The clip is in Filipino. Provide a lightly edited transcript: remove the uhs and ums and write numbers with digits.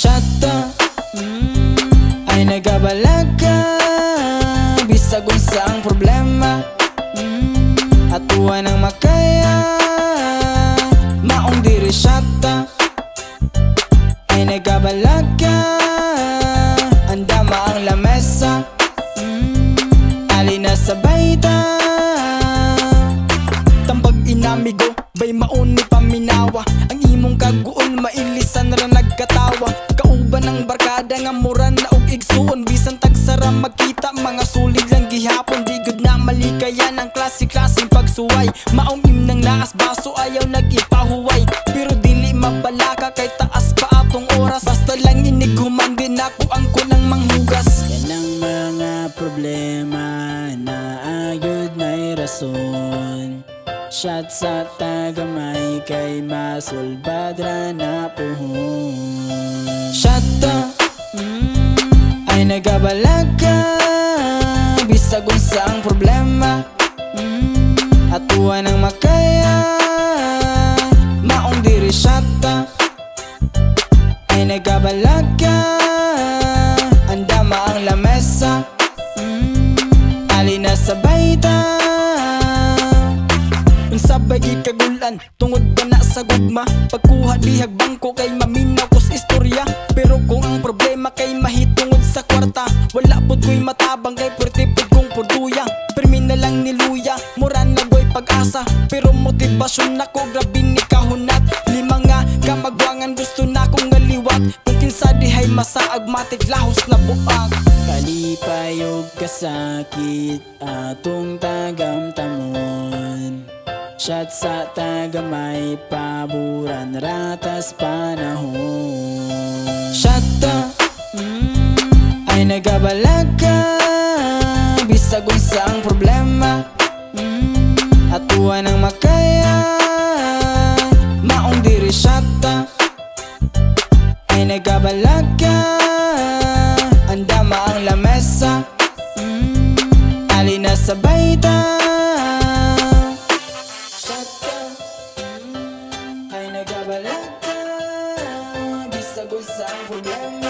Shata, ay nagabalag ka, bisag unsa ang problema. Atuwa nang makaya, maong diri shata. Ay nagabalag ka, andama ang lamesa. Ali na sa bayta, tambag inamigo, bay mauni paminawa. Ang imong kaguol mailisan ra nagkatawa. Kauban ng barkada nga mura na og igsuon. Bisan tagsara magkita, mga sulig lang gihapon. Di gud na malikayan ang klase-klaseng pagsuway. Maong imnang naas baso ayaw nagipahuway. Pero dili mabalaka kay taas pa atong oras. Basta lang inighuman din ako ang kunang manghugas. Yan ang mga problema na ayod may rason. Shot sa tagamay kay masulbadra na puhon. Shata, ay nagabalag ka, bisag unsa ang problema. Atuwa nang makaya, maong diri shata. Ay nagabalag ka, andama ang lamesa. Ali na sa bayta, sabay gikagulan, tungod ba na sa gugma. Pagkuha dihag bangko kay maminaw kos istorya. Pero kung ang problema kay mahitungod sa kwarta, wala pod ko'y matabang kay pwerte pod kong portuya. Permi na lang niluya, mura na boy pag-asa. Pero motibasyon nako grabe ni kahunat. Lima nga kamagwangan gusto na kong ngaliwat. Kung kinsa dihay masaag matik lahos na buak. Kalipay og kasakit atong tagamtamon. Shot sa tagamay, paburan ratas panahon. Shata, ay nagabalag ka, bisag unsa ang problema. Atuwa nang makaya, maong diri shata. Ay nagabalag ka, andama ang lamesa. Ali na sa bayta, ay nagabalag ka, bisag unsa ang problema.